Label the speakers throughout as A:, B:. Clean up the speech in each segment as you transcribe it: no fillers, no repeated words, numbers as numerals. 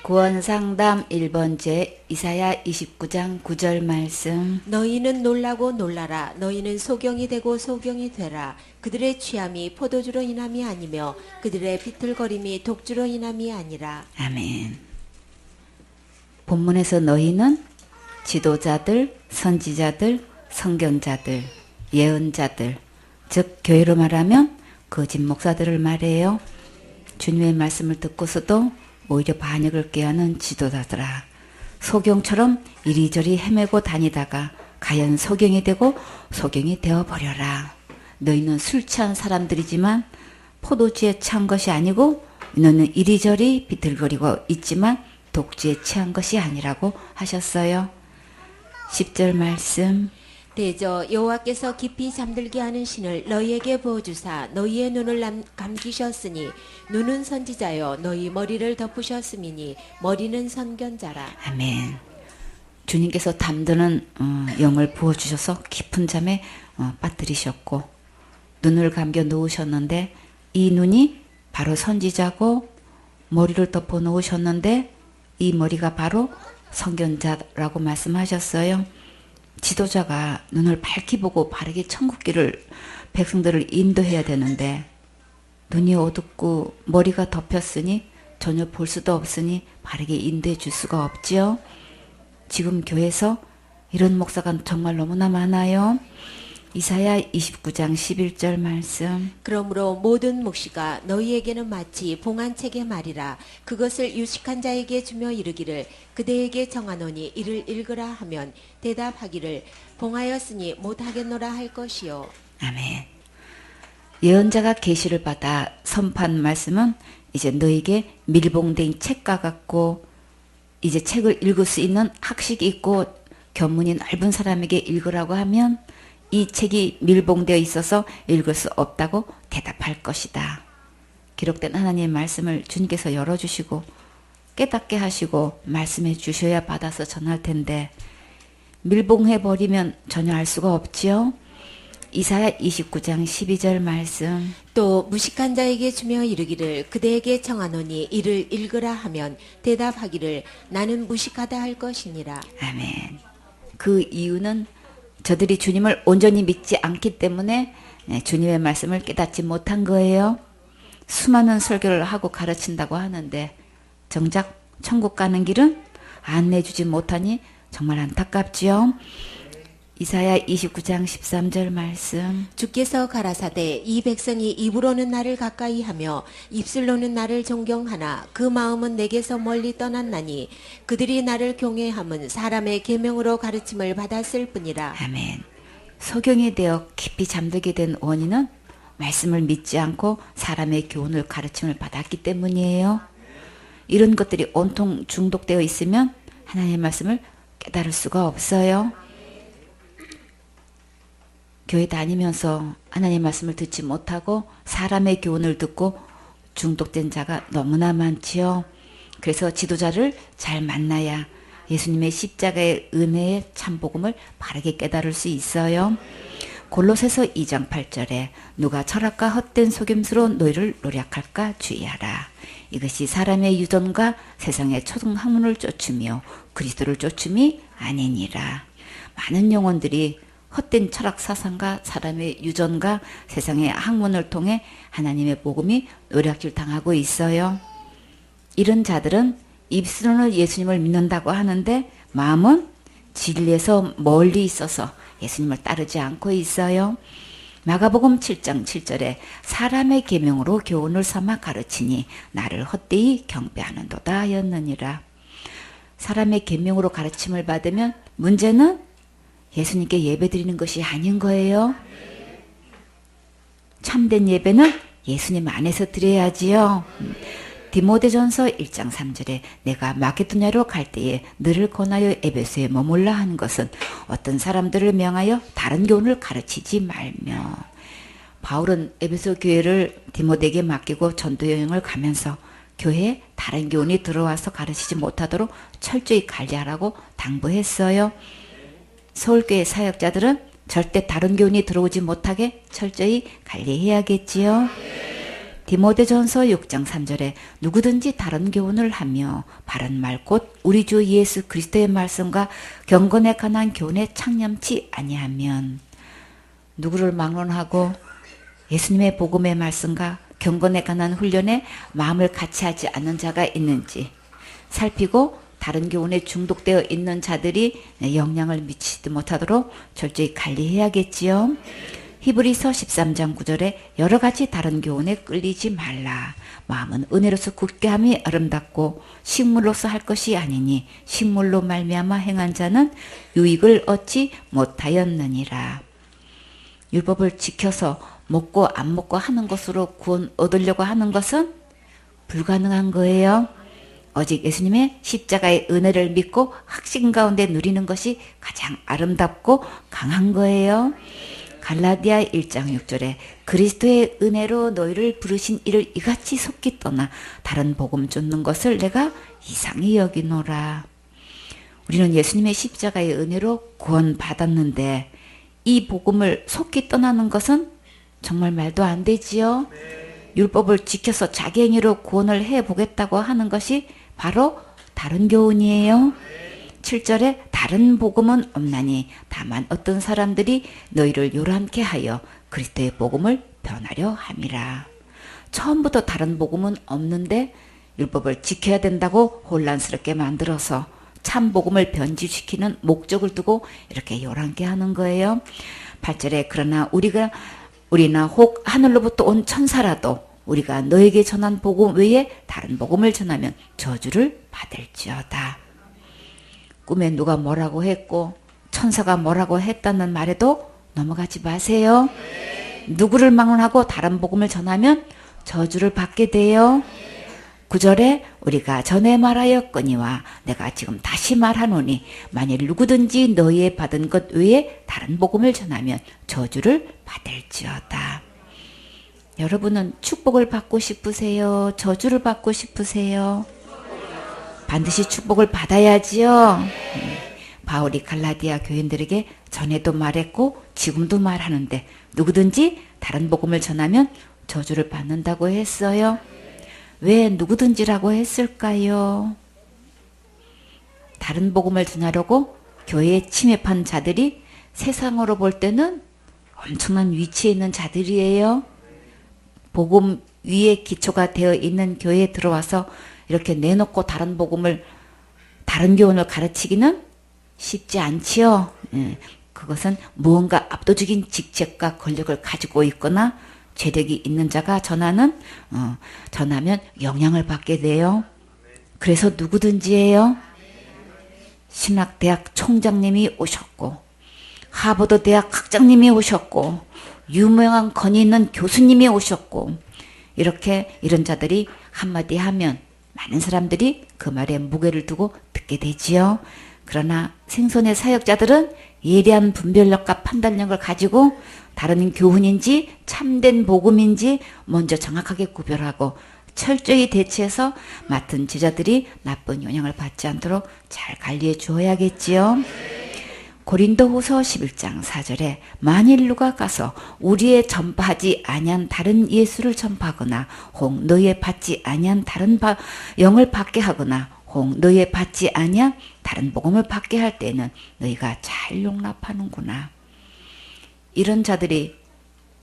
A: 구원상담 1번째 이사야 29장 9절 말씀.
B: 너희는 놀라고 놀라라. 너희는 소경이 되고 소경이 되라. 그들의 취함이 포도주로 인함이 아니며 그들의 비틀거림이 독주로 인함이 아니라.
A: 아멘. 본문에서 너희는 지도자들, 선지자들, 선견자들, 예언자들, 즉 교회로 말하면 거짓 목사들을 말해요. 주님의 말씀을 듣고서도 오히려 반역을 꾀하는 지도자들아, 소경처럼 이리저리 헤매고 다니다가 가연 소경이 되고 소경이 되어버려라. 너희는 술 취한 사람들이지만 포도주에 취한 것이 아니고 너는 이리저리 비틀거리고 있지만 독주에 취한 것이 아니라고 하셨어요. 10절 말씀.
B: 대저 여호와께서 깊이 잠들게 하는 신을 너희에게 부어주사 너희의 눈을 감기셨으니 눈은 선지자여 너희 머리를 덮으셨음이니 머리는 선견자라.
A: 아멘. 주님께서 담드는 영을 부어주셔서 깊은 잠에 빠뜨리셨고 눈을 감겨 놓으셨는데 이 눈이 바로 선지자고 머리를 덮어 놓으셨는데 이 머리가 바로 선견자라고 말씀하셨어요. 지도자가 눈을 밝히 보고 바르게 천국길을 백성들을 인도해야 되는데 눈이 어둡고 머리가 덮였으니 전혀 볼 수도 없으니 바르게 인도해 줄 수가 없지요. 지금 교회에서 이런 목사가 정말 너무나 많아요. 이사야 29장 11절 말씀.
B: 그러므로 모든 묵시가 너희에게는 마치 봉안책의 말이라. 그것을 유식한 자에게 주며 이르기를 그대에게 정하노니 이를 읽으라 하면 대답하기를 봉하였으니 못하겠노라 할 것이요.
A: 아멘. 예언자가 계시를 받아 선포한 말씀은 이제 너에게 밀봉된 책과 같고 이제 책을 읽을 수 있는 학식이 있고 견문이 넓은 사람에게 읽으라고 하면 이 책이 밀봉되어 있어서 읽을 수 없다고 대답할 것이다. 기록된 하나님의 말씀을 주님께서 열어주시고 깨닫게 하시고 말씀해 주셔야 받아서 전할 텐데 밀봉해버리면 전혀 알 수가 없지요. 이사야 29장 12절 말씀.
B: 또 무식한 자에게 주며 이르기를 그대에게 정하노니 이를 읽으라 하면 대답하기를 나는 무식하다 할 것이니라.
A: 아멘. 그 이유는 저들이 주님을 온전히 믿지 않기 때문에 주님의 말씀을 깨닫지 못한 거예요. 수많은 설교를 하고 가르친다고 하는데 정작 천국 가는 길은 안내주지 못하니 정말 안타깝지요. 이사야 29장 13절 말씀.
B: 주께서 가라사대 이 백성이 입으로는 나를 가까이 하며 입술로는 나를 존경하나 그 마음은 내게서 멀리 떠났나니 그들이 나를 경외함은 사람의 계명으로 가르침을 받았을 뿐이라.
A: 아멘. 소경이 되어 깊이 잠들게 된 원인은 말씀을 믿지 않고 사람의 교훈을 가르침을 받았기 때문이에요. 이런 것들이 온통 중독되어 있으면 하나님의 말씀을 깨달을 수가 없어요. 교회 다니면서 하나님의 말씀을 듣지 못하고 사람의 교훈을 듣고 중독된 자가 너무나 많지요. 그래서 지도자를 잘 만나야 예수님의 십자가의 은혜의 참복음을 바르게 깨달을 수 있어요. 골로새서 2장 8절에 누가 철학과 헛된 속임수로 너희를 노략할까 주의하라. 이것이 사람의 유전과 세상의 초등학문을 쫓으며 그리스도를 쫓음이 아니니라. 많은 영혼들이 헛된 철학 사상과 사람의 유전과 세상의 학문을 통해 하나님의 복음이 노략질 당하고 있어요. 이런 자들은 입술로는 예수님을 믿는다고 하는데 마음은 진리에서 멀리 있어서 예수님을 따르지 않고 있어요. 마가복음 7장 7절에 사람의 계명으로 교훈을 삼아 가르치니 나를 헛되이 경배하는도다 하였느니라. 사람의 계명으로 가르침을 받으면 문제는 예수님께 예배드리는 것이 아닌 거예요. 참된 예배는 예수님 안에서 드려야지요. 디모데전서 1장 3절에 내가 마게도냐로 갈 때에 너를 권하여 에베소에 머물라 한 것은 어떤 사람들을 명하여 다른 교훈을 가르치지 말며. 바울은 에베소 교회를 디모데에게 맡기고 전도 여행을 가면서 교회에 다른 교훈이 들어와서 가르치지 못하도록 철저히 관리하라고 당부했어요. 서울교회 사역자들은 절대 다른 교훈이 들어오지 못하게 철저히 관리해야겠지요. 디모데전서 6장 3절에 누구든지 다른 교훈을 하며 바른 말 곧 우리 주 예수 그리스도의 말씀과 경건에 관한 교훈에 창념치 아니하면, 누구를 막론하고 예수님의 복음의 말씀과 경건에 관한 훈련에 마음을 같이 하지 않는 자가 있는지 살피고 다른 교훈에 중독되어 있는 자들이 영향을 미치지 못하도록 철저히 관리해야겠지요. 히브리서 13장 9절에 여러 가지 다른 교훈에 끌리지 말라. 마음은 은혜로서 굳게 함이 아름답고 식물로서 할 것이 아니니 식물로 말미암아 행한 자는 유익을 얻지 못하였느니라. 율법을 지켜서 먹고 안 먹고 하는 것으로 구원 얻으려고 하는 것은 불가능한 거예요. 오직 예수님의 십자가의 은혜를 믿고 확신 가운데 누리는 것이 가장 아름답고 강한 거예요. 갈라디아 1장 6절에 그리스도의 은혜로 너희를 부르신 이를 이같이 속기 떠나 다른 복음 쫓는 것을 내가 이상히 여기노라. 우리는 예수님의 십자가의 은혜로 구원받았는데 이 복음을 속기 떠나는 것은 정말 말도 안 되지요. 율법을 지켜서 자기 행위로 구원을 해보겠다고 하는 것이 바로 다른 교훈이에요. 7절에 다른 복음은 없나니 다만 어떤 사람들이 너희를 요란케 하여 그리스도의 복음을 변하려 함이라. 처음부터 다른 복음은 없는데 율법을 지켜야 된다고 혼란스럽게 만들어서 참 복음을 변질시키는 목적을 두고 이렇게 요란케 하는 거예요. 8절에 그러나 우리나 혹 하늘로부터 온 천사라도 우리가 너에게 전한 복음 외에 다른 복음을 전하면 저주를 받을지어다. 꿈에 누가 뭐라고 했고 천사가 뭐라고 했다는 말에도 넘어가지 마세요. 누구를 막론하고 다른 복음을 전하면 저주를 받게 돼요. 9절에 우리가 전에 말하였거니와 내가 지금 다시 말하노니 만일 누구든지 너희의 받은 것 외에 다른 복음을 전하면 저주를 받을지어다. 여러분은 축복을 받고 싶으세요? 저주를 받고 싶으세요? 반드시 축복을 받아야지요. 바울이 갈라디아 교인들에게 전에도 말했고 지금도 말하는데 누구든지 다른 복음을 전하면 저주를 받는다고 했어요. 왜 누구든지라고 했을까요? 다른 복음을 전하려고 교회에 침입한 자들이 세상으로 볼 때는 엄청난 위치에 있는 자들이에요. 복음 위에 기초가 되어 있는 교회에 들어와서 이렇게 내놓고 다른 교훈을 가르치기는 쉽지 않지요. 그것은 무언가 압도적인 직책과 권력을 가지고 있거나 재력이 있는 자가 전하면 영향을 받게 돼요. 그래서 누구든지예요. 신학대학 총장님이 오셨고 하버드 대학 학장님이 오셨고 유명한 권위 있는 교수님이 오셨고 이런 자들이 한마디 하면 많은 사람들이 그 말에 무게를 두고 듣게 되지요. 그러나 생선의 사역자들은 예리한 분별력과 판단력을 가지고 다른 교훈인지 참된 복음인지 먼저 정확하게 구별하고 철저히 대처해서 맡은 제자들이 나쁜 영향을 받지 않도록 잘 관리해 주어야겠지요. 고린도후서 11장 4절에 만일 누가 가서 우리의 전파하지 아니한 다른 예수를 전파하거나 혹 너희의 받지 아니한 다른 영을 받게 하거나 혹 너희의 받지 아니한 다른 복음을 받게 할 때는 너희가 잘 용납하는구나. 이런 자들이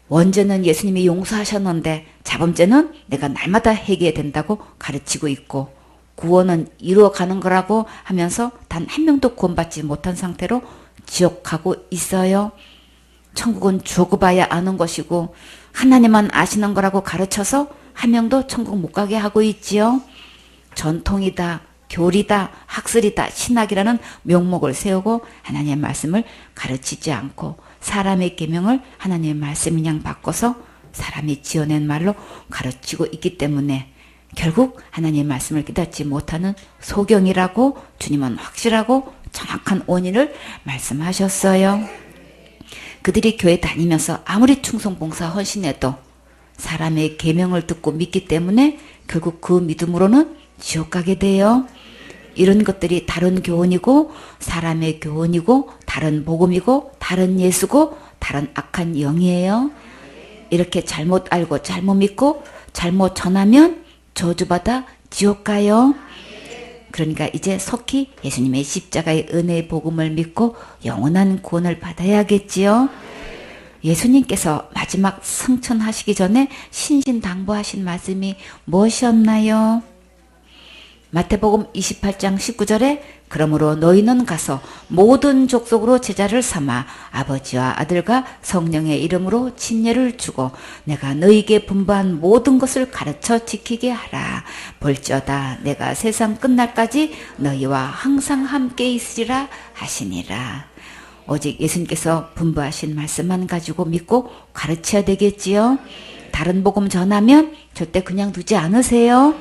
A: 원죄는 예수님이 용서하셨는데 자범죄는 내가 날마다 해결해야 된다고 가르치고 있고 구원은 이루어가는 거라고 하면서 단 한 명도 구원받지 못한 상태로 지옥하고 있어요. 천국은 죽어 봐야 아는 것이고 하나님만 아시는 거라고 가르쳐서 한 명도 천국 못 가게 하고 있지요. 전통이다, 교리다, 학설이다, 신학이라는 명목을 세우고 하나님의 말씀을 가르치지 않고 사람의 계명을 하나님의 말씀이냥 바꿔서 사람이 지어낸 말로 가르치고 있기 때문에 결국 하나님의 말씀을 깨닫지 못하는 소경이라고 주님은 확실하고 정확한 원인을 말씀하셨어요. 그들이 교회 다니면서 아무리 충성봉사 헌신해도 사람의 계명을 듣고 믿기 때문에 결국 그 믿음으로는 지옥 가게 돼요. 이런 것들이 다른 교훈이고 사람의 교훈이고 다른 복음이고 다른 예수고 다른 악한 영이에요. 이렇게 잘못 알고 잘못 믿고 잘못 전하면 저주받아 지옥 가요. 그러니까 이제 속히 예수님의 십자가의 은혜의 복음을 믿고 영원한 구원을 받아야겠지요. 예수님께서 마지막 승천하시기 전에 신신당부하신 말씀이 무엇이었나요? 마태복음 28장 19절에 그러므로 너희는 가서 모든 족속으로 제자를 삼아 아버지와 아들과 성령의 이름으로 침례를 주고 내가 너희에게 분부한 모든 것을 가르쳐 지키게 하라. 볼지어다 내가 세상 끝날까지 너희와 항상 함께 있으리라 하시니라. 오직 예수님께서 분부하신 말씀만 가지고 믿고 가르쳐야 되겠지요. 다른 복음 전하면 절대 그냥 두지 않으세요.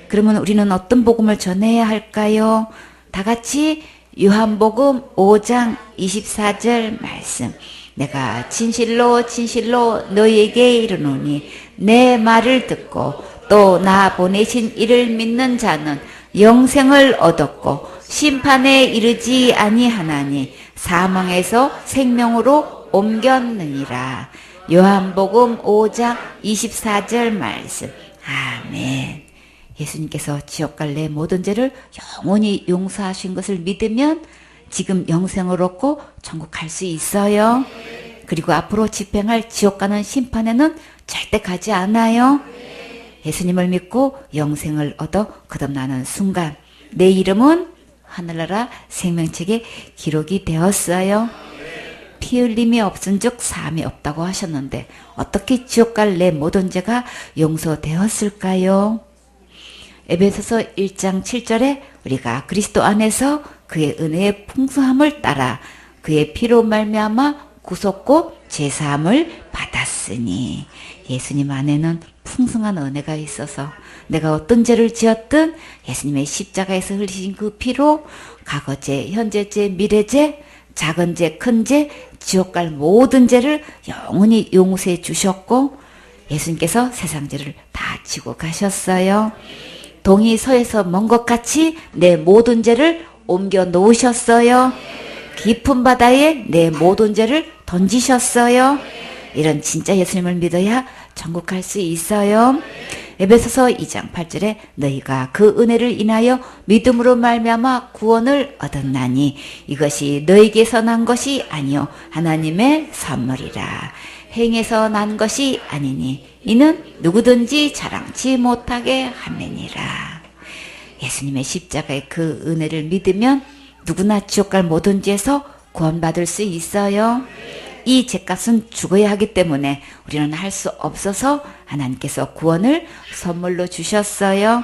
A: 그러면 우리는 어떤 복음을 전해야 할까요? 다 같이 요한복음 5장 24절 말씀. 내가 진실로 진실로 너희에게 이르노니 내 말을 듣고 또 나 보내신 이를 믿는 자는 영생을 얻었고 심판에 이르지 아니하나니 사망에서 생명으로 옮겼느니라. 요한복음 5장 24절 말씀. 아멘. 예수님께서 지옥 갈 내 모든 죄를 영원히 용서하신 것을 믿으면 지금 영생을 얻고 천국 갈 수 있어요. 그리고 앞으로 집행할 지옥 가는 심판에는 절대 가지 않아요. 예수님을 믿고 영생을 얻어 거듭나는 순간 내 이름은 하늘나라 생명책에 기록이 되었어요. 피 흘림이 없은즉 사함이 없다고 하셨는데 어떻게 지옥 갈 내 모든 죄가 용서되었을까요? 에베소서 1장 7절에 우리가 그리스도 안에서 그의 은혜의 풍성함을 따라 그의 피로 말미암아 구속고 제사함을 받았으니 예수님 안에는 풍성한 은혜가 있어서 내가 어떤 죄를 지었든 예수님의 십자가에서 흘리신 그 피로 과거죄, 현재죄, 미래죄, 작은 죄, 큰 죄, 지옥 갈 모든 죄를 영원히 용서해 주셨고 예수님께서 세상 죄를 다 지고 가셨어요. 동이 서에서 먼 것 같이 내 모든 죄를 옮겨 놓으셨어요. 깊은 바다에 내 모든 죄를 던지셨어요. 이런 진짜 예수님을 믿어야 천국 갈 수 있어요. 에베소서 2장 8절에 너희가 그 은혜를 인하여 믿음으로 말미암아 구원을 얻었나니 이것이 너희에게서 난 것이 아니요 하나님의 선물이라. 행에서 난 것이 아니니 이는 누구든지 자랑치 못하게 함이니라. 예수님의 십자가의 그 은혜를 믿으면 누구나 지옥 갈 모든 죄에서 구원받을 수 있어요. 이 죄값은 죽어야 하기 때문에 우리는 할 수 없어서 하나님께서 구원을 선물로 주셨어요.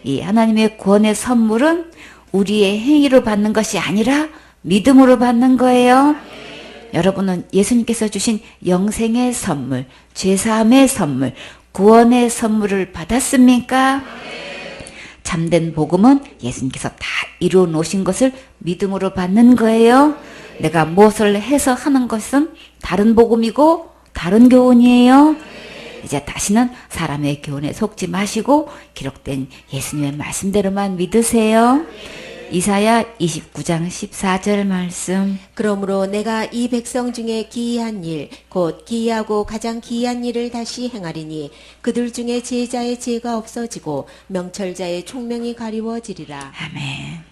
A: 이 하나님의 구원의 선물은 우리의 행위로 받는 것이 아니라 믿음으로 받는 거예요. 여러분은 예수님께서 주신 영생의 선물, 죄사함의 선물, 구원의 선물을 받았습니까? 참된 복음은 예수님께서 다 이루어 놓으신 것을 믿음으로 받는 거예요. 내가 무엇을 해서 하는 것은 다른 복음이고 다른 교훈이에요. 이제 다시는 사람의 교훈에 속지 마시고 기록된 예수님의 말씀대로만 믿으세요. 이사야 29장 14절 말씀.
B: 그러므로 내가 이 백성 중에 기이한 일, 곧 기이하고 가장 기이한 일을 다시 행하리니 그들 중에 제자의 죄가 없어지고 명철자의 총명이 가리워지리라.
A: 아멘.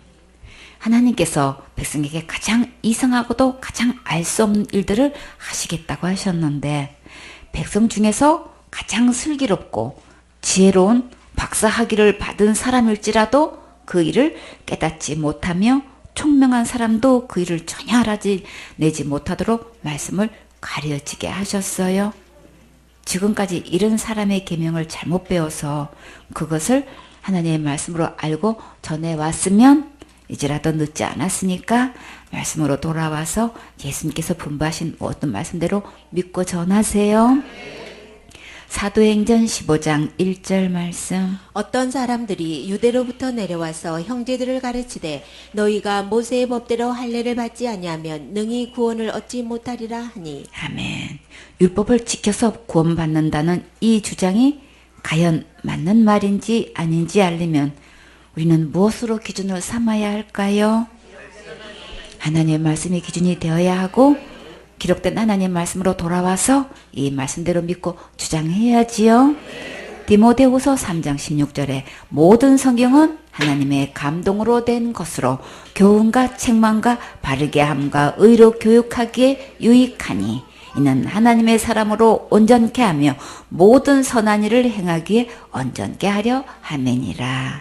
A: 하나님께서 백성에게 가장 이상하고도 가장 알 수 없는 일들을 하시겠다고 하셨는데 백성 중에서 가장 슬기롭고 지혜로운 박사학위를 받은 사람일지라도 그 일을 깨닫지 못하며 총명한 사람도 그 일을 전혀 알아내지 못하도록 말씀을 가려지게 하셨어요. 지금까지 이런 사람의 계명을 잘못 배워서 그것을 하나님의 말씀으로 알고 전해왔으면 이제라도 늦지 않았으니까 말씀으로 돌아와서 예수님께서 분부하신 모든 말씀대로 믿고 전하세요. 사도행전 15장 1절 말씀.
B: 어떤 사람들이 유대로부터 내려와서 형제들을 가르치되 너희가 모세의 법대로 할례를 받지 아니하면 능히 구원을 얻지 못하리라 하니.
A: 아멘. 율법을 지켜서 구원받는다는 이 주장이 과연 맞는 말인지 아닌지 알려면 우리는 무엇으로 기준을 삼아야 할까요? 하나님의 말씀이 기준이 되어야 하고 기록된 하나님의 말씀으로 돌아와서 이 말씀대로 믿고 주장해야지요. 디모데후서 3장 16절에 모든 성경은 하나님의 감동으로 된 것으로 교훈과 책망과 바르게 함과 의로 교육하기에 유익하니 이는 하나님의 사람으로 온전케 하며 모든 선한 일을 행하기에 온전케 하려 함이니라.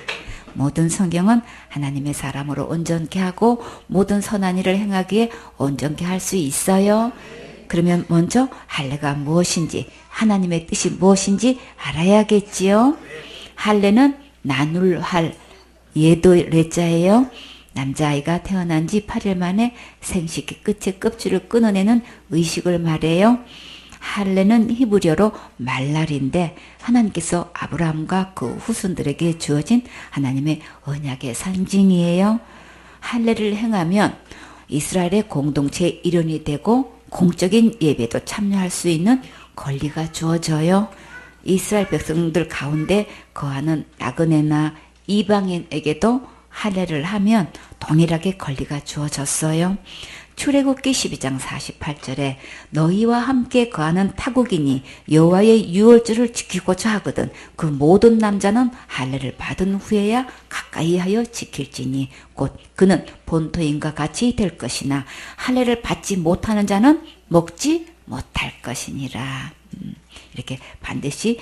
A: 모든 성경은 하나님의 사람으로 온전케 하고 모든 선한 일을 행하기에 온전케 할 수 있어요. 그러면 먼저 할례가 무엇인지 하나님의 뜻이 무엇인지 알아야겠지요. 할례는 나눌 할 예도 레자예요. 남자아이가 태어난 지 8일 만에 생식기 끝에 껍질을 끊어내는 의식을 말해요. 할례는 히브리어로 말날인데 하나님께서 아브라함과 그 후손들에게 주어진 하나님의 언약의 상징이에요. 할례를 행하면 이스라엘의 공동체의 일원이 되고 공적인 예배도 참여할 수 있는 권리가 주어져요. 이스라엘 백성들 가운데 거하는 나그네나 이방인에게도 할례를 하면 동일하게 권리가 주어졌어요. 출애굽기 12장 48절에 너희와 함께 거하는 타국인이 여호와의 유월절을 지키고자 하거든 그 모든 남자는 할례를 받은 후에야 가까이 하여 지킬지니 곧 그는 본토인과 같이 될 것이나 할례를 받지 못하는 자는 먹지 못할 것이니라. 이렇게 반드시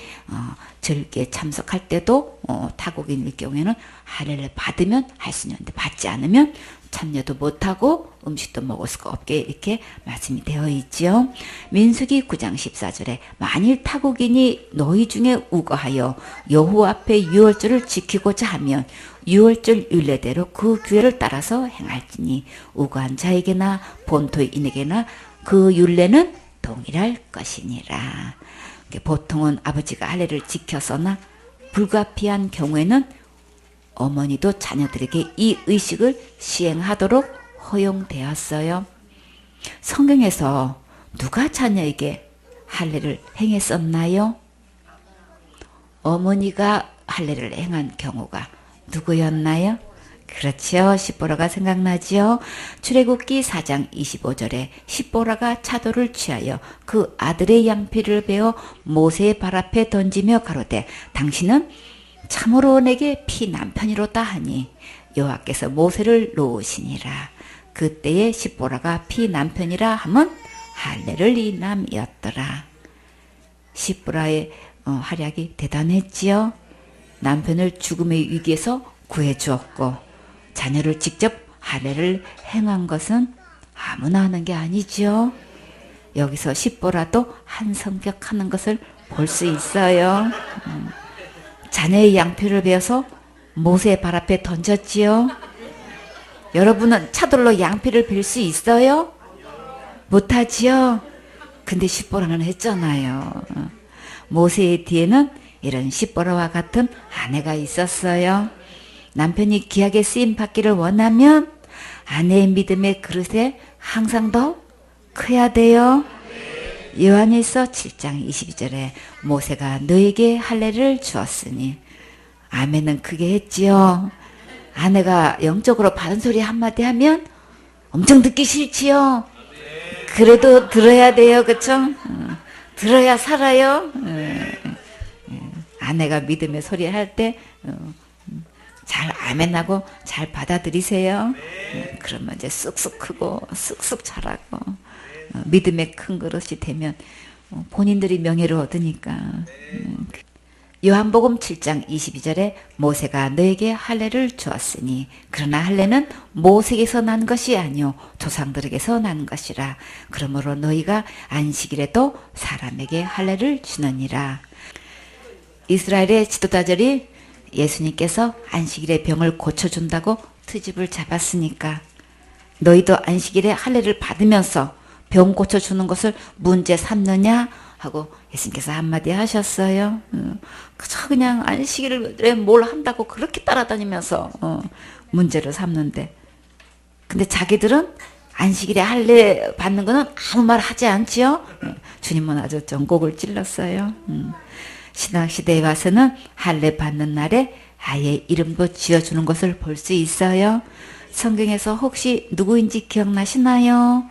A: 절기에 참석할 때도 타국인일 경우에는 할례를 받으면 할 수 있는데 받지 않으면 참여도 못하고 음식도 먹을 수가 없게 이렇게 말씀이 되어 있죠. 민수기 9장 14절에 만일 타국인이 너희 중에 우거하여 여호와 앞에 유월절을 지키고자 하면 유월절 율례대로 그 규례를 따라서 행할지니 우거한 자에게나 본토인에게나 그 율례는 동일할 것이니라. 보통은 아버지가 할례를 지켜서나 불가피한 경우에는 어머니도 자녀들에게 이 의식을 시행하도록 허용되었어요. 성경에서 누가 자녀에게 할례를 행했었나요? 어머니가 할례를 행한 경우가 누구였나요? 그렇죠. 십보라가 생각나지요. 출애굽기 4장 25절에 십보라가 차도를 취하여 그 아들의 양피를 베어 모세의 발 앞에 던지며 가로되 당신은 참으로 내게 피 남편이로다 하니 여호와께서 모세를 놓으시니라. 그때에 십보라가 피 남편이라 함은 할례를 인함이었더라. 십보라의 활약이 대단했지요. 남편을 죽음의 위기에서 구해주었고 자녀를 직접 할례를 행한 것은 아무나 하는 게 아니지요. 여기서 십보라도 한 성격하는 것을 볼 수 있어요. 자녀의 양피를 베어서 모세의 발 앞에 던졌지요. 여러분은 차돌로 양피를 빌 수 있어요? 못하지요? 근데 십보라는 했잖아요. 모세의 뒤에는 이런 십보라와 같은 아내가 있었어요. 남편이 귀하게 쓰임 받기를 원하면 아내의 믿음의 그릇에 항상 더 커야 돼요. 요한일서 7장 22절에 모세가 너에게 할례를 주었으니 아멘은 크게 했지요. 아내가 영적으로 받은 소리 한마디 하면 엄청 듣기 싫지요. 그래도 들어야 돼요. 그쵸? 들어야 살아요. 아내가 믿음의 소리 할 때 잘 아멘하고 잘 받아들이세요. 그러면 이제 쑥쑥 크고 쑥쑥 자라고 믿음의 큰 그릇이 되면 본인들이 명예를 얻으니까. 요한복음 7장 22절에 모세가 너에게 할례를 주었으니 그러나 할례는 모세에게서 난 것이 아니요 조상들에게서 난 것이라. 그러므로 너희가 안식일에도 사람에게 할례를 주느니라. 이스라엘의 지도자들이 예수님께서 안식일에 병을 고쳐준다고 트집을 잡았으니까 너희도 안식일에 할례를 받으면서 병 고쳐주는 것을 문제 삼느냐 하고 예수님께서 한마디 하셨어요. 그냥 안식일에 뭘 한다고 그렇게 따라다니면서 문제를 삼는데, 근데 자기들은 안식일에 할례 받는 거는 아무 말 하지 않지요. 주님은 아주 전곡을 찔렀어요. 신학시대에 와서는 할례 받는 날에 아예 이름도 지어주는 것을 볼 수 있어요. 성경에서 혹시 누구인지 기억나시나요?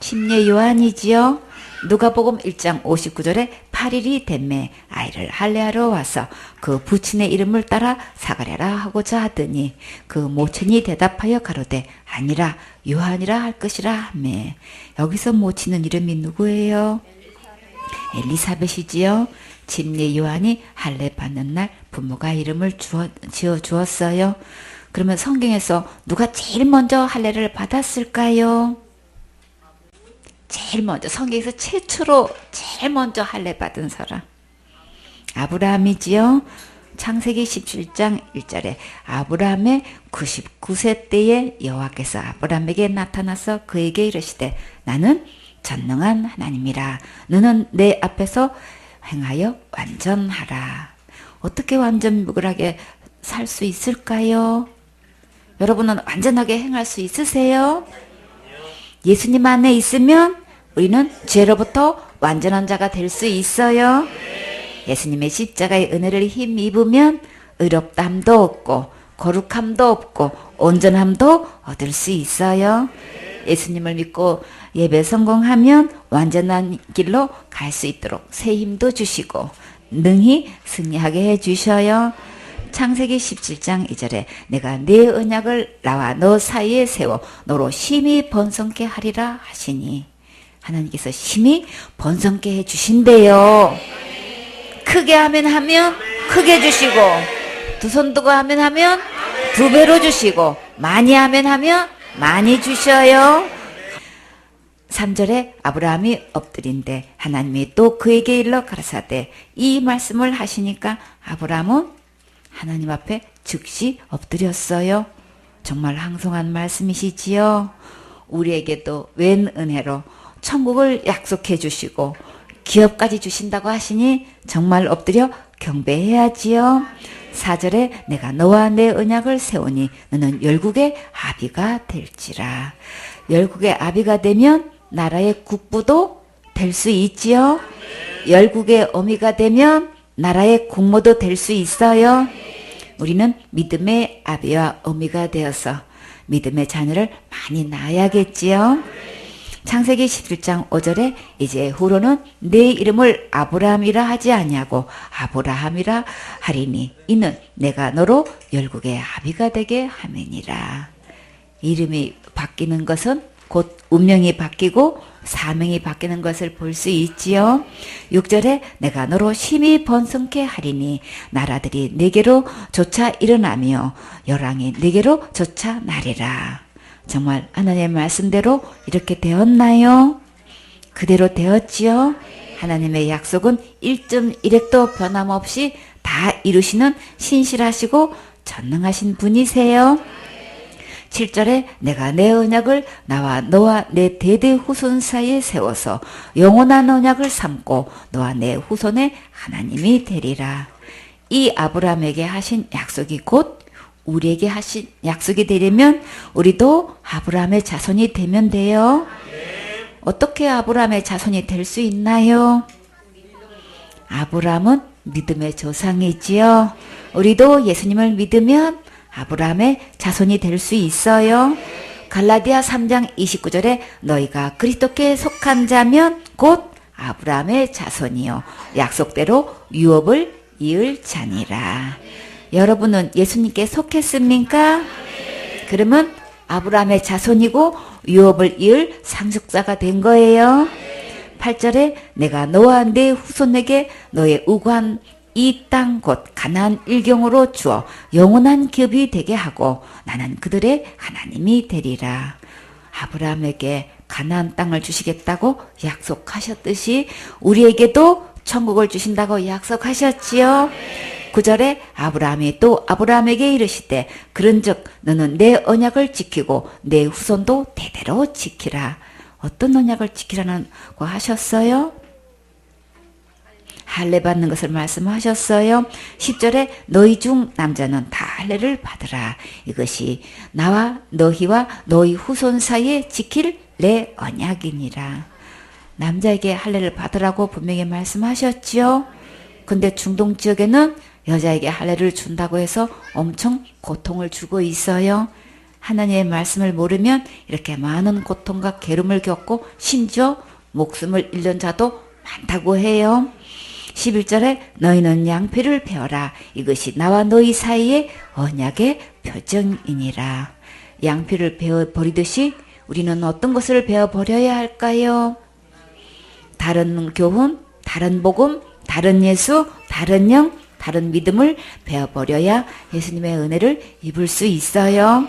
A: 침례 요한이지요. 누가복음 1장 59절에 8일이 됐매 아이를 할례하러 와서 그 부친의 이름을 따라 사가랴라 하고자 하더니 그 모친이 대답하여 가로되 아니라 요한이라 할 것이라 하매. 여기서 모친은 이름이 누구예요? 엘리사벳이지요. 침례 요한이 할례 받는 날 부모가 이름을 지어 주었어요. 그러면 성경에서 누가 제일 먼저 할례를 받았을까요? 제일 먼저, 성경에서 최초로 제일 먼저 할례 받은 사람 아브라함이지요. 창세기 17장 1절에 아브라함의 99세 때에 여호와께서 아브라함에게 나타나서 그에게 이르시되 나는 전능한 하나님이라. 너는 내 앞에서 행하여 완전하라. 어떻게 완전무결하게 살 수 있을까요? 여러분은 완전하게 행할 수 있으세요? 예수님 안에 있으면 우리는 죄로부터 완전한 자가 될 수 있어요. 예수님의 십자가의 은혜를 힘입으면 의롭담도 없고 거룩함도 없고 온전함도 얻을 수 있어요. 예수님을 믿고 예배 성공하면 완전한 길로 갈 수 있도록 새 힘도 주시고 능히 승리하게 해주셔요. 창세기 17장 2절에 내가 네 언약을 나와 너 사이에 세워 너로 심히 번성케 하리라 하시니 하나님께서 심히 번성케 해주신대요. 크게 하면 크게 주시고 두 손 두고 하면 두 배로 주시고 많이 하면 많이 주셔요. 3절에 아브라함이 엎드린데 하나님이 또 그에게 일러 가라사대. 이 말씀을 하시니까 아브라함은 하나님 앞에 즉시 엎드렸어요. 정말 황송한 말씀이시지요. 우리에게도 웬 은혜로 천국을 약속해 주시고 기업까지 주신다고 하시니 정말 엎드려 경배해야지요. 4절에 내가 너와 내 언약을 세우니 너는 열국의 아비가 될지라. 열국의 아비가 되면 나라의 국부도 될 수 있지요. 열국의 어미가 되면 나라의 국모도 될 수 있어요. 우리는 믿음의 아비와 어미가 되어서 믿음의 자녀를 많이 낳아야겠지요. 창세기 17장 5절에 이제 후로는 내 이름을 아브라함이라 하지 아니하고 아브라함이라 하리니 이는 내가 너로 열국의 아비가 되게 함이니라. 이름이 바뀌는 것은 곧 운명이 바뀌고 사명이 바뀌는 것을 볼 수 있지요. 6절에 내가 너로 심히 번성케 하리니 나라들이 내게로 쫓아 일어나며 열왕이 내게로 쫓아 나리라. 정말 하나님의 말씀대로 이렇게 되었나요? 그대로 되었지요. 하나님의 약속은 1.1획도 변함없이 다 이루시는 신실하시고 전능하신 분이세요. 7절에 내가 내 언약을 나와 너와 내 대대 후손 사이에 세워서 영원한 언약을 삼고 너와 내 후손의 하나님이 되리라. 이 아브라함에게 하신 약속이 곧 우리에게 하신 약속이 되려면 우리도 아브라함의 자손이 되면 돼요. 어떻게 아브라함의 자손이 될 수 있나요? 아브라함은 믿음의 조상이지요. 우리도 예수님을 믿으면 아브라함의 자손이 될 수 있어요. 갈라디아 3장 29절에 너희가 그리스도께 속한 자면 곧 아브라함의 자손이요 약속대로 유업을 이을 자니라. 여러분은 예수님께 속했습니까? 그러면 아브라함의 자손이고 유업을 이을 상속자가 된 거예요. 8절에 내가 너와 내 후손에게 너의 우고한 이 땅 곧 가나안 일경으로 주어 영원한 기업이 되게 하고 나는 그들의 하나님이 되리라. 아브라함에게 가나안 땅을 주시겠다고 약속하셨듯이 우리에게도 천국을 주신다고 약속하셨지요. 9절에 아브라함이 또 아브라함에게 이르시되 그런즉 너는 내 언약을 지키고 내 후손도 대대로 지키라. 어떤 언약을 지키라고 하셨어요? 할례 받는 것을 말씀하셨어요. 10절에 너희 중 남자는 다 할례를 받으라. 이것이 나와 너희와 너희 후손 사이에 지킬 내 언약이니라. 남자에게 할례를 받으라고 분명히 말씀하셨지요. 근데 중동 지역에는 여자에게 할례를 준다고 해서 엄청 고통을 주고 있어요. 하나님의 말씀을 모르면 이렇게 많은 고통과 괴로움을 겪고 심지어 목숨을 잃는 자도 많다고 해요. 11절에 너희는 양피를 베어라. 이것이 나와 너희 사이의 언약의 표정이니라. 양피를 베어 버리듯이 우리는 어떤 것을 베어 버려야 할까요? 다른 교훈, 다른 복음, 다른 예수, 다른 영, 다른 믿음을 베어 버려야 예수님의 은혜를 입을 수 있어요.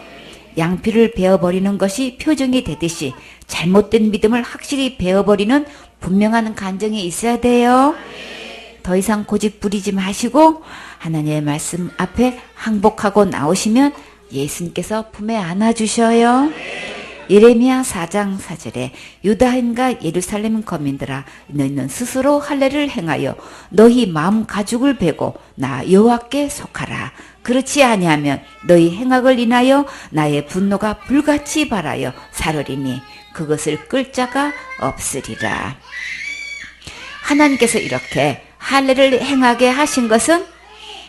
A: 양피를 베어 버리는 것이 표정이 되듯이 잘못된 믿음을 확실히 베어 버리는 분명한 간증이 있어야 돼요. 더 이상 고집 부리지 마시고 하나님의 말씀 앞에 항복하고 나오시면 예수님께서 품에 안아주셔요. 예레미야 4장 4절에 유다인과 예루살렘 거민들아 너희는 스스로 할례를 행하여 너희 마음 가죽을 베고 나 여호와께 속하라. 그렇지 아니하면 너희 행악을 인하여 나의 분노가 불같이 발하여 사르리니 그것을 끌 자가 없으리라. 하나님께서 이렇게 할례를 행하게 하신 것은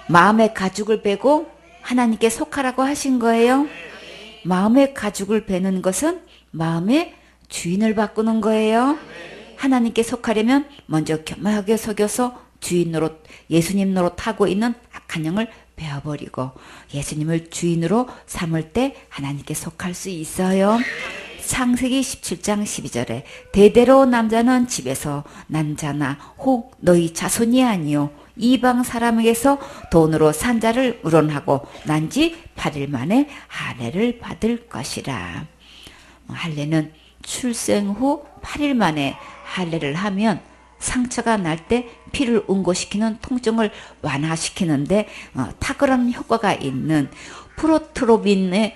A: 마음의 가죽을 베고 하나님께 속하라고 하신 거예요. 마음의 가죽을 베는 것은 마음의 주인을 바꾸는 거예요. 하나님께 속하려면 먼저 겸허하게 속여서 주인 노릇, 예수님 노릇하고 있는 악한 영을 베어버리고 예수님을 주인으로 삼을 때 하나님께 속할 수 있어요. 창세기 17장 12절에 대대로 남자는 집에서 난 자나 혹 너희 자손이 아니요 이방 사람에게서 돈으로 산 자를 우론하고 난 지 8일 만에 할례를 받을 것이라. 할례는 출생 후 8일 만에 할례를 하면 상처가 날 때 피를 응고시키는 통증을 완화시키는데 탁월한 효과가 있는 프로트로빈의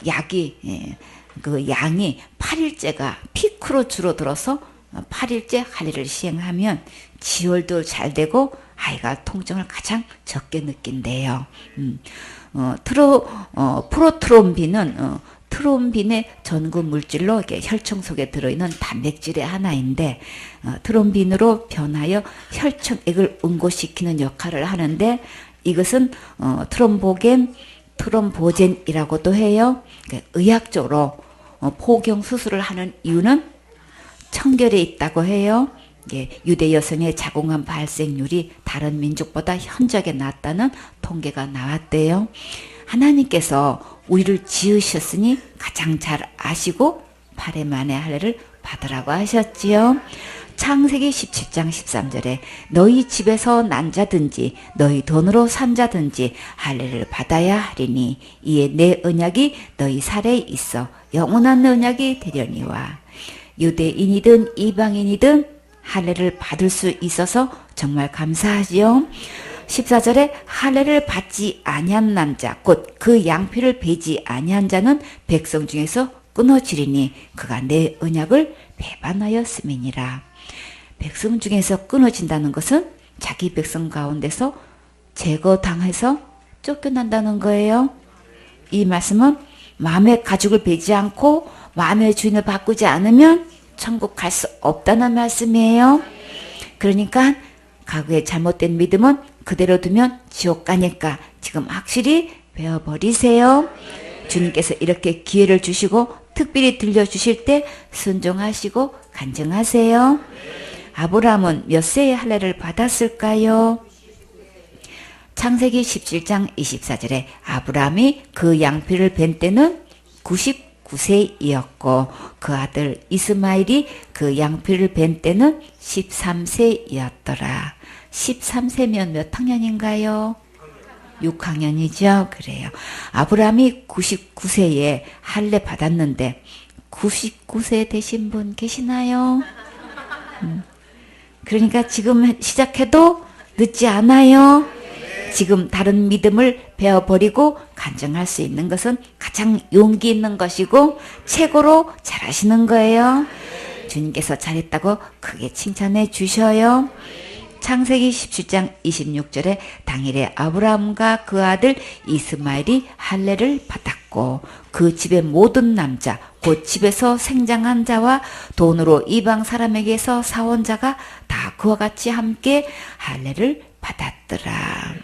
A: 약이 그 양이 8일째가 피크로 줄어들어서 8일째 할례를 시행하면 지혈도 잘 되고 아이가 통증을 가장 적게 느낀대요. 프로트롬빈은 트롬빈의 전구 물질로 이렇게 혈청 속에 들어있는 단백질의 하나인데 트롬빈으로 변하여 혈청액을 응고시키는 역할을 하는데 이것은 트롬보젠이라고도 해요. 의학적으로 포경 수술을 하는 이유는 청결에 있다고 해요. 유대 여성의 자궁암 발생률이 다른 민족보다 현저하게 낮다는 통계가 나왔대요. 하나님께서 우리를 지으셨으니 가장 잘 아시고 8일 만에 할례를 받으라고 하셨지요. 창세기 17장 13절에 너희 집에서 난 자든지 너희 돈으로 산 자든지 할례를 받아야 하리니 이에 내 언약이 너희 살에 있어 영원한 언약이 되려니와. 유대인이든 이방인이든 할례를 받을 수 있어서 정말 감사하지요. 14절에 할례를 받지 아니한 남자 곧 그 양피를 베지 아니한 자는 백성 중에서 끊어지리니 그가 내 언약을 배반하였음이니라. 백성 중에서 끊어진다는 것은 자기 백성 가운데서 제거당해서 쫓겨난다는 거예요. 이 말씀은 마음의 가죽을 베지 않고 마음의 주인을 바꾸지 않으면 천국 갈 수 없다는 말씀이에요. 그러니까 과거의 잘못된 믿음은 그대로 두면 지옥 가니까 지금 확실히 베어버리세요. 주님께서 이렇게 기회를 주시고 특별히 들려주실 때 순종하시고 간증하세요. 아브라함은 몇 세에 할례를 받았을까요? 창세기 17장 24절에 아브라함이 그 양피를 벤 때는 99세이었고 그 아들 이스마엘이 그 양피를 벤 때는 13세이었더라. 13세면 몇 학년인가요? 6학년이죠. 그래요. 아브라함이 99세에 할례 받았는데 99세 되신 분 계시나요? 그러니까 지금 시작해도 늦지 않아요. 지금 다른 믿음을 베어버리고 간증할 수 있는 것은 가장 용기 있는 것이고 최고로 잘하시는 거예요. 주님께서 잘했다고 크게 칭찬해 주셔요. 창세기 17장 26절에 당일에 아브라함과 그 아들 이스마엘이 할례를 받았고 그 집의 모든 남자 곧 집에서 생장한 자와 돈으로 이방 사람에게서 사온 자가 다 그와 같이 함께 할례를 받았더라.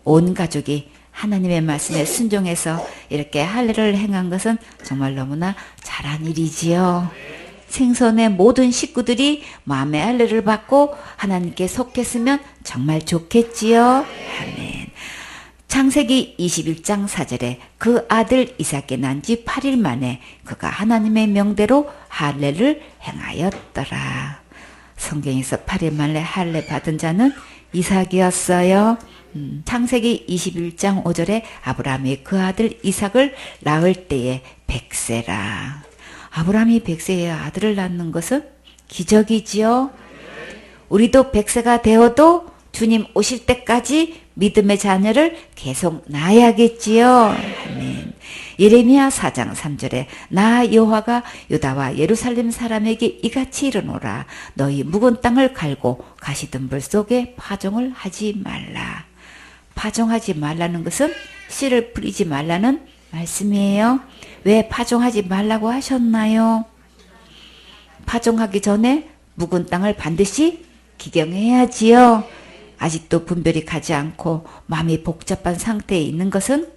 A: 온 가족이 하나님의 말씀에 순종해서 이렇게 할례를 행한 것은 정말 너무나 잘한 일이지요. 생선의 모든 식구들이 마음의 할례를 받고 하나님께 속했으면 정말 좋겠지요. 아멘. 창세기 21장 4절에 그 아들 이삭이 난 지 8일 만에 그가 하나님의 명대로 할례를 행하였더라. 성경에서 8일 만에 할례 받은 자는 이삭이었어요. 창세기 21장 5절에 아브라함이 그 아들 이삭을 낳을 때에 100세라. 아브라함이 100세에 아들을 낳는 것은 기적이지요. 우리도 100세가 되어도 주님 오실 때까지 믿음의 자녀를 계속 낳아야겠지요. 아멘. 예레미야 4장 3절에 나 여호와가 유다와 예루살렘 사람에게 이같이 이르노라. 너희 묵은 땅을 갈고 가시덤불 속에 파종을 하지 말라. 파종하지 말라는 것은 씨를 뿌리지 말라는 말씀이에요. 왜 파종하지 말라고 하셨나요? 파종하기 전에 묵은 땅을 반드시 기경해야지요. 아직도 분별이 가지 않고 마음이 복잡한 상태에 있는 것은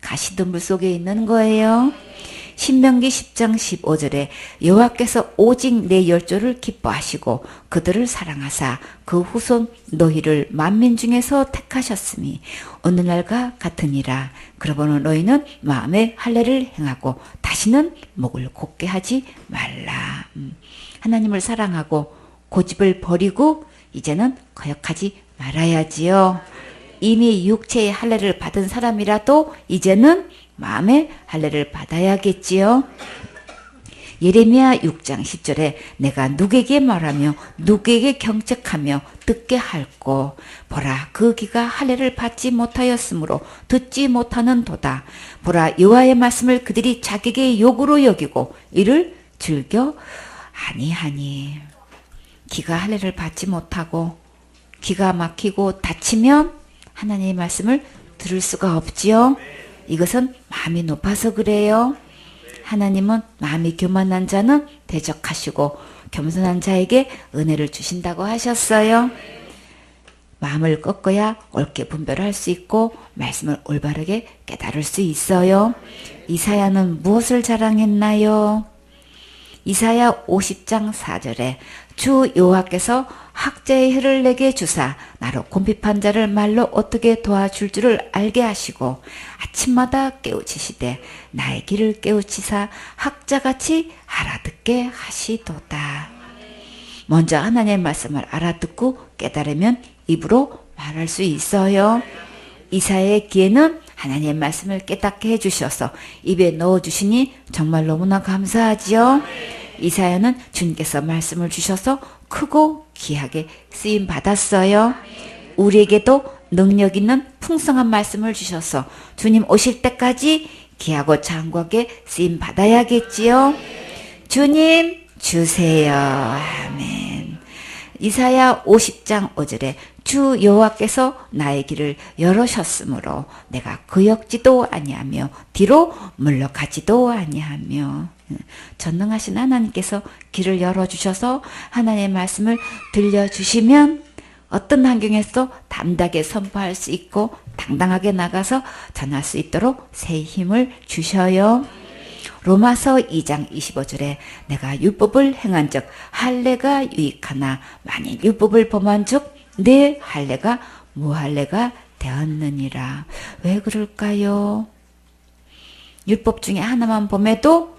A: 가시덤불 속에 있는 거예요. 신명기 10장 15절에 여호와께서 오직 내 열조를 기뻐하시고 그들을 사랑하사 그 후손 너희를 만민 중에서 택하셨으니 어느 날과 같으니라. 그러므로 너희는 마음의 할례를 행하고 다시는 목을 곧게 하지 말라. 하나님을 사랑하고 고집을 버리고 이제는 거역하지 말아야지요. 이미 육체의 할례를 받은 사람이라도 이제는 마음의 할례를 받아야겠지요. 예레미야 6장 10절에 내가 누구에게 말하며 누구에게 경책하며 듣게 할꼬. 보라 그 귀가 할례를 받지 못하였으므로 듣지 못하는 도다. 보라 여호와의 말씀을 그들이 자기에게 욕으로 여기고 이를 즐겨 아니하니. 귀가 할례를 받지 못하고 기가 막히고 다치면 하나님의 말씀을 들을 수가 없지요. 이것은 마음이 높아서 그래요. 하나님은 마음이 교만한 자는 대적하시고 겸손한 자에게 은혜를 주신다고 하셨어요. 마음을 꺾어야 옳게 분별할 수 있고 말씀을 올바르게 깨달을 수 있어요. 이사야는 무엇을 자랑했나요? 이사야 50장 4절에 주 여호와께서 학자의 혀를 내게 주사 나로 곰핍한 자를 말로 어떻게 도와줄 줄을 알게 하시고 아침마다 깨우치시되 나의 길을 깨우치사 학자같이 알아듣게 하시도다. 먼저 하나님의 말씀을 알아듣고 깨달으면 입으로 말할 수 있어요. 이사야의 귀에는 하나님의 말씀을 깨닫게 해주셔서 입에 넣어주시니 정말 너무나 감사하지요. 이사야는 주님께서 말씀을 주셔서 크고 귀하게 쓰임 받았어요. 우리에게도 능력 있는 풍성한 말씀을 주셔서 주님 오실 때까지 귀하고 장구하게 쓰임 받아야겠지요. 주님 주세요. 아멘. 이사야 50장 5절에 주 여호와께서 나의 길을 열으셨으므로 내가 거역지도 아니하며 뒤로 물러가지도 아니하며. 전능하신 하나님께서 길을 열어주셔서 하나님의 말씀을 들려주시면 어떤 환경에서도 담대하게 선포할 수 있고 당당하게 나가서 전할 수 있도록 새 힘을 주셔요. 로마서 2장 25절에 내가 율법을 행한 적 할례가 유익하나 만일 율법을 범한 적 내 할례가 무할례가 되었느니라. 왜 그럴까요? 율법 중에 하나만 범해도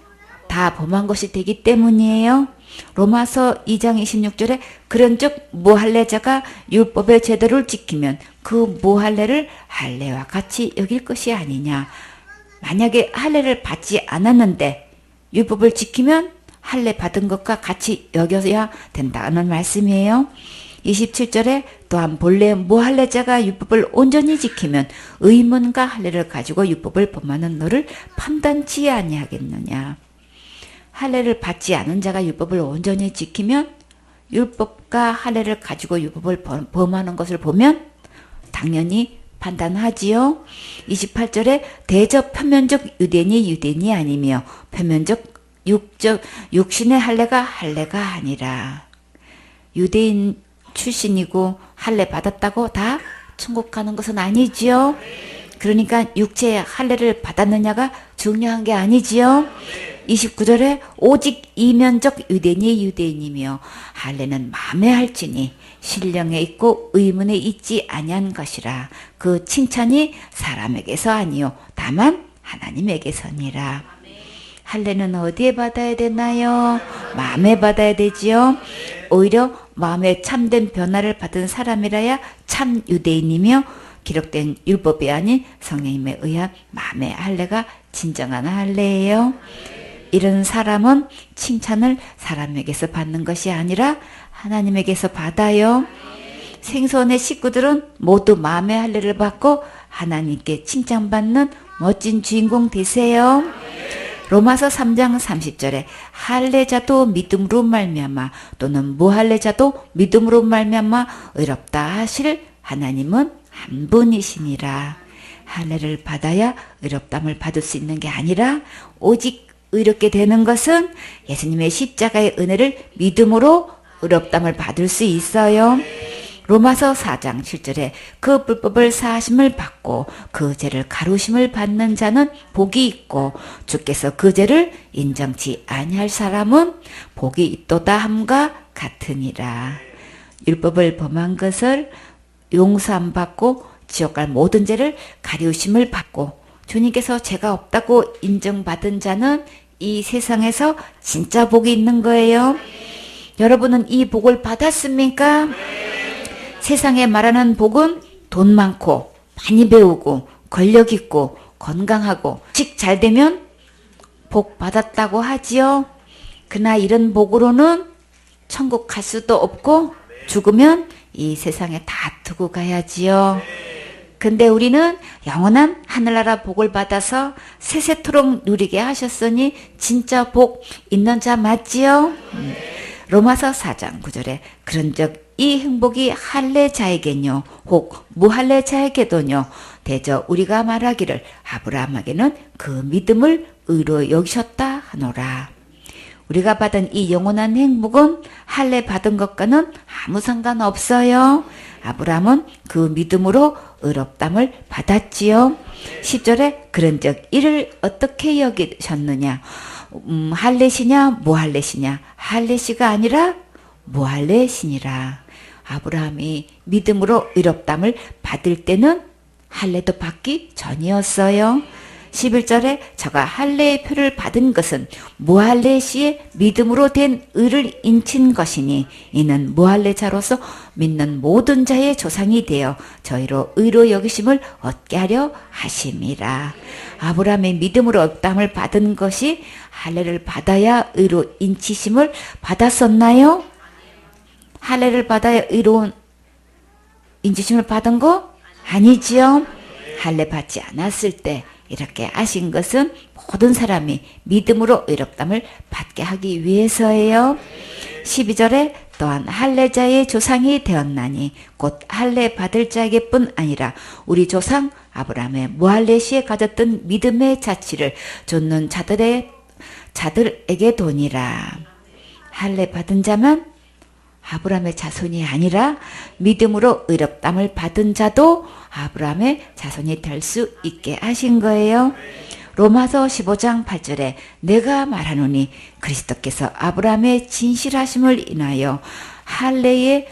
A: 다 범한 것이 되기 때문이에요. 로마서 2장 26절에 그런즉 무할례자가 율법의 제도를 지키면 그 무할례를 할례와 같이 여길 것이 아니냐. 만약에 할례를 받지 않았는데 율법을 지키면 할례 받은 것과 같이 여겨야 된다는 말씀이에요. 27절에 또한 본래 무할례자가 율법을 온전히 지키면 의문과 할례를 가지고 율법을 범하는 너를 판단치 아니하겠느냐. 할례를 받지 않은 자가 율법을 온전히 지키면 율법과 할례를 가지고 율법을 범하는 것을 보면 당연히 판단하지요. 28절에 대적 표면적 유대인이 아니며 표면적 육신의 할례가 아니라. 유대인 출신이고 할례 받았다고 다 천국 가는 것은 아니지요. 그러니까 육체의 할례를 받았느냐가 중요한 게 아니지요. 29절에 오직 이면적 유대인이 유대인이며 할례는 마음에 할지니 신령에 있고 의문에 있지 아니한 것이라. 그 칭찬이 사람에게서 아니요 다만 하나님에게서니라. 할례는 어디에 받아야 되나요? 마음에 받아야 되지요. 오히려 마음에 참된 변화를 받은 사람이라야 참 유대인이며 기록된 율법이 아닌 성령님에 의한 마음의 할례가 진정한 할례예요. 이런 사람은 칭찬을 사람에게서 받는 것이 아니라 하나님에게서 받아요. 생선의 식구들은 모두 마음의 할례를 받고 하나님께 칭찬받는 멋진 주인공 되세요. 로마서 3장 30절에 할례자도 믿음으로 말미암아 또는 무할례자도 믿음으로 말미암아 의롭다 하실 하나님은 한 분이시니라. 할례를 받아야 의롭담을 받을 수 있는 게 아니라 오직 의롭게 되는 것은 예수님의 십자가의 은혜를 믿음으로 의롭담을 받을 수 있어요. 로마서 4장 7절에 그 불법을 사하심을 받고 그 죄를 가루심을 받는 자는 복이 있고 주께서 그 죄를 인정치 아니할 사람은 복이 있도다 함과 같으니라. 율법을 범한 것을 용서함 받고 지옥 갈 모든 죄를 가리우심을 받고 주님께서 죄가 없다고 인정받은 자는 이 세상에서 진짜 복이 있는 거예요. 여러분은 이 복을 받았습니까? 세상에 말하는 복은 돈 많고 많이 배우고 권력 있고 건강하고 직 잘 되면 복 받았다고 하지요. 그러나 이런 복으로는 천국 갈 수도 없고 죽으면 이 세상에 다 두고 가야지요. 근데 우리는 영원한 하늘나라 복을 받아서 세세토록 누리게 하셨으니 진짜 복 있는 자 맞지요? 로마서 4장 9절에 그런즉 이 행복이 할례자에게뇨 혹 무할례자에게도뇨 대저 우리가 말하기를 아브라함에게는 그 믿음을 의로 여기셨다 하노라. 우리가 받은 이 영원한 행복은 할례 받은 것과는 아무 상관없어요. 아브라함은 그 믿음으로 의롭담을 받았지요. 10절에 그런즉 이를 어떻게 여기셨느냐 할례시냐 무할례시냐 할례시가 아니라 무할례시니라. 아브라함이 믿음으로 의롭담을 받을 때는 할례도 받기 전이었어요. 11절에 저가 할례의 표를 받은 것은 무할례 시에 믿음으로 된 의를 인친 것이니 이는 무할례자로서 믿는 모든 자의 조상이 되어 저희로 의로 여기심을 얻게 하려 하심이라. 아브라함의 믿음으로 의롭담을 받은 것이 할례를 받아야 의로 인치심을 받았었나요? 할례를 받아야 의로운 인치심을 받은 거 아니지요. 할례 받지 않았을 때 이렇게 하신 것은 모든 사람이 믿음으로 의롭담을 받게 하기 위해서예요. 12절에 또한 할례자의 조상이 되었나니 곧 할례 받을 자에게뿐 아니라 우리 조상 아브라함의 무할례 시에 가졌던 믿음의 자취를 좇는 자들에게 도니라. 할례 받은 자만 아브라함의 자손이 아니라 믿음으로 의롭담을 받은 자도 아브라함의 자손이 될 수 있게 하신 거예요. 로마서 15장 8절에 내가 말하노니 그리스도께서 아브라함의 진실하심을 인하여 할례의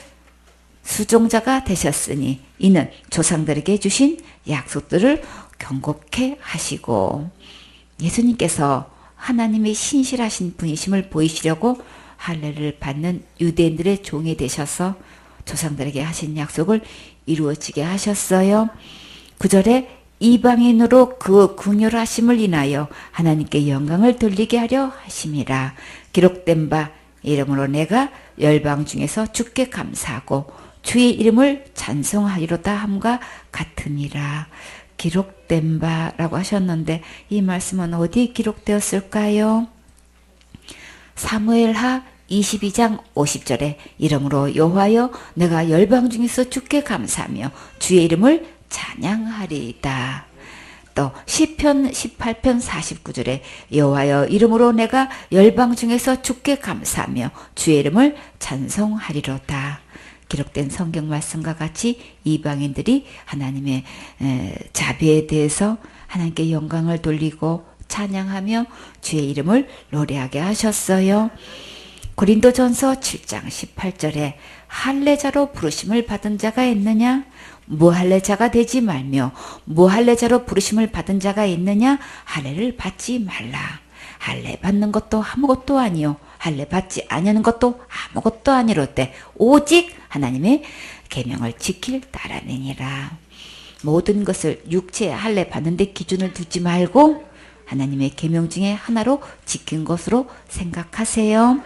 A: 수종자가 되셨으니 이는 조상들에게 주신 약속들을 경고케 하시고 예수님께서 하나님의 신실하신 분이심을 보이시려고 할례를 받는 유대인들의 종이 되셔서 조상들에게 하신 약속을 이루어지게 하셨어요. 9절에 이방인으로 그 긍휼하심을 인하여 하나님께 영광을 돌리게 하려 하심이라. 기록된 바 이름으로 내가 열방 중에서 주께 감사하고 주의 이름을 찬송하리로다 함과 같으니라. 기록된 바라고 하셨는데 이 말씀은 어디 기록되었을까요? 사무엘하 22장 50절에 이름으로 여호와여 내가 열방 중에서 주께 감사하며 주의 이름을 찬양하리이다. 또 시편 18편 49절에 여호와여 이름으로 내가 열방 중에서 주께 감사하며 주의 이름을 찬송하리로다. 기록된 성경 말씀과 같이 이방인들이 하나님의 자비에 대해서 하나님께 영광을 돌리고 찬양하며 주의 이름을 노래하게 하셨어요. 고린도전서 7장 18절에 할례자로 부르심을 받은 자가 있느냐? 무할례자가 되지 말며 무할례자로 부르심을 받은 자가 있느냐? 할례를 받지 말라. 할례 받는 것도 아무것도 아니요 할례 받지 아니하는 것도 아무것도 아니로되 오직 하나님의 계명을 지킬 따름이니라. 모든 것을 육체의 할례 받는 데 기준을 두지 말고 하나님의 계명 중에 하나로 지킨 것으로 생각하세요.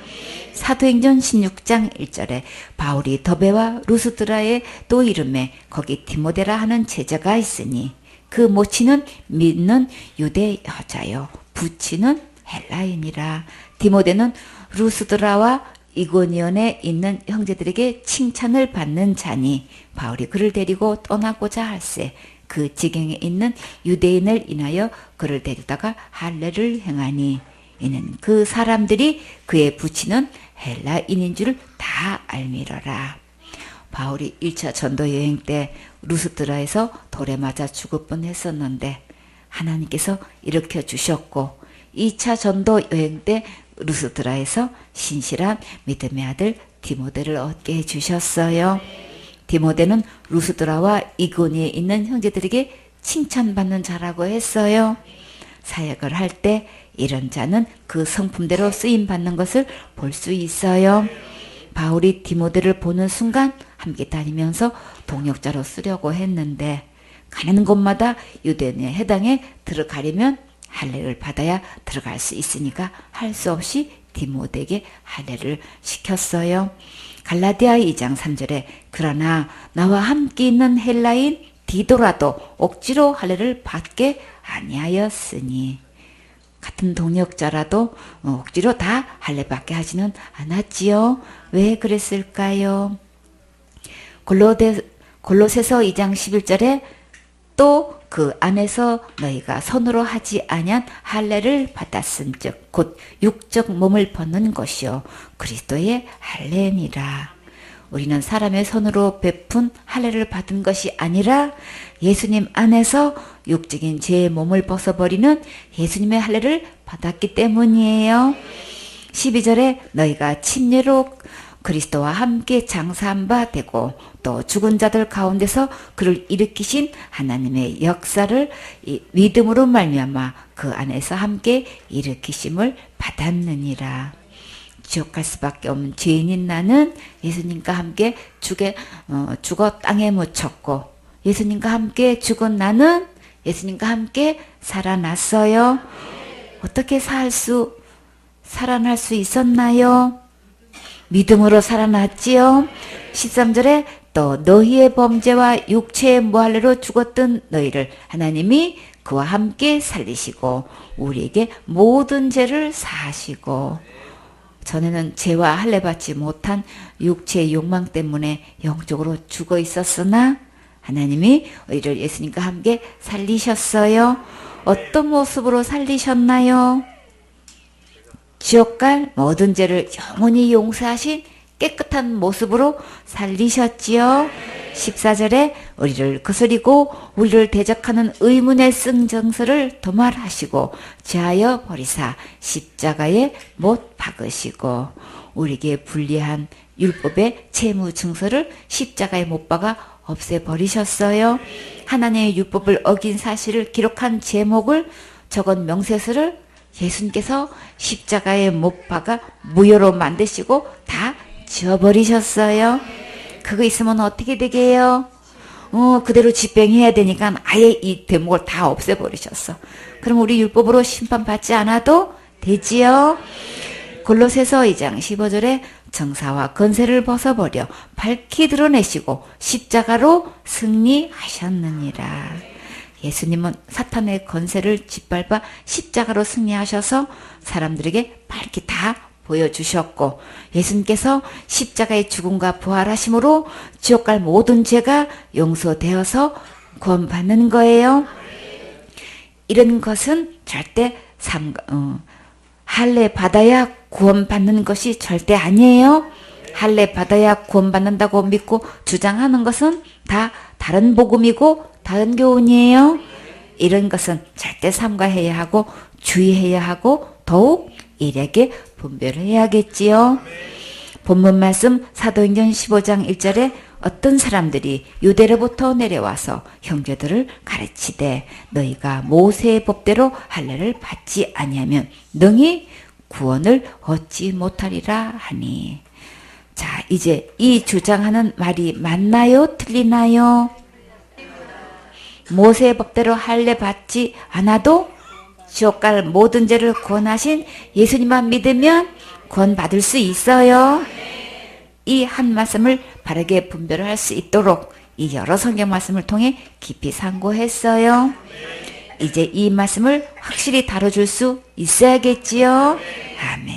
A: 사도행전 16장 1절에 바울이 더베와 루스드라에 또 이름에 거기 디모데라 하는 제자가 있으니 그 모친은 믿는 유대 여자요 부친은 헬라인이라. 디모데는 루스드라와 이고니온에 있는 형제들에게 칭찬을 받는 자니 바울이 그를 데리고 떠나고자 할세 그 지경에 있는 유대인을 인하여 그를 데리다가 할례를 행하니 이는 그 사람들이 그의 부친은 헬라인인 줄 다 알미러라. 바울이 1차 전도 여행 때 루스드라에서 돌에 맞아 죽을 뻔했었는데 하나님께서 일으켜 주셨고 2차 전도 여행 때 루스드라에서 신실한 믿음의 아들 디모데를 얻게 해주셨어요. 디모데는 루스드라와 이고니에 있는 형제들에게 칭찬받는 자라고 했어요. 사역을 할 때 이런 자는 그 성품대로 쓰임받는 것을 볼 수 있어요. 바울이 디모데를 보는 순간 함께 다니면서 동역자로 쓰려고 했는데 가는 곳마다 유대인의 해당에 들어가려면 할례를 받아야 들어갈 수 있으니까 할 수 없이 디모데에게 할례를 시켰어요. 갈라디아 2장 3절에 그러나 나와 함께 있는 헬라인 디도라도 억지로 할례를 받게 아니하였으니 같은 동역자라도 억지로 다 할례 받게 하지는 않았지요. 왜 그랬을까요? 골로새서 2장 11절에 또 그 안에서 너희가 손으로 하지 아니한 할례를 받았은즉 곧 육적 몸을 벗는 것이요 그리스도의 할례니라. 우리는 사람의 손으로 베푼 할례를 받은 것이 아니라 예수님 안에서 육적인 죄의 몸을 벗어버리는 예수님의 할례를 받았기 때문이에요. 12절에 너희가 침례로 그리스도와 함께 장사한 바 되고 또 죽은 자들 가운데서 그를 일으키신 하나님의 역사를 믿음으로 말미암아 그 안에서 함께 일으키심을 받았느니라. 지옥 갈 수밖에 없는 죄인인 나는 예수님과 함께 죽어 땅에 묻혔고 예수님과 함께 죽은 나는 예수님과 함께 살아났어요. 어떻게 살아날 수 있었나요? 믿음으로 살아났지요. 13절에 또 너희의 범죄와 육체의 무할례로 죽었던 너희를 하나님이 그와 함께 살리시고 우리에게 모든 죄를 사하시고 전에는 죄와 할례 받지 못한 육체의 욕망 때문에 영적으로 죽어 있었으나 하나님이 우리를 예수님과 함께 살리셨어요. 어떤 모습으로 살리셨나요? 지옥 갈 모든 죄를 영원히 용서하신 깨끗한 모습으로 살리셨지요. 14절에 우리를 거스리고 우리를 대적하는 의문의 승정서를 도말하시고 제하여 버리사 십자가에 못 박으시고 우리에게 불리한 율법의 채무 증서를 십자가에 못 박아 없애버리셨어요. 하나님의 율법을 어긴 사실을 기록한 제목을 적은 명세서를 예수님께서 십자가에 못 박아 무효로 만드시고 다 지워버리셨어요. 그거 있으면 어떻게 되게요? 그대로 집행해야 되니까 아예 이 대목을 다 없애버리셨어. 그럼 우리 율법으로 심판받지 않아도 되지요? 골로새서 2장 15절에 정사와 건세를 벗어버려 밝히 드러내시고 십자가로 승리하셨느니라. 예수님은 사탄의 건세를 짓밟아 십자가로 승리하셔서 사람들에게 밝히 다 보여주셨고 예수님께서 십자가의 죽음과 부활하심으로 지옥 갈 모든 죄가 용서되어서 구원받는 거예요. 이런 것은 절대 할례 받아야 구원받는 것이 절대 아니에요. 할례 받아야 구원받는다고 믿고 주장하는 것은 다 다른 복음이고 다른 교훈이에요. 이런 것은 절대 삼가해야 하고 주의해야 하고 더욱 일에게 분별을 해야겠지요. 본문 말씀 사도행전 15장 1절에 어떤 사람들이 유대로부터 내려와서 형제들을 가르치되 너희가 모세의 법대로 할례를 받지 아니하면 능히 구원을 얻지 못하리라 하니. 자, 이제 이 주장하는 말이 맞나요? 틀리나요? 모세의 법대로 할례 받지 않아도 지옥 갈 모든 죄를 구원하신 예수님만 믿으면 구원받을 수 있어요. 이 한 말씀을 바르게 분별을 할 수 있도록 이 여러 성경 말씀을 통해 깊이 상고했어요. 이제 이 말씀을 확실히 다뤄줄 수 있어야겠지요. 아멘.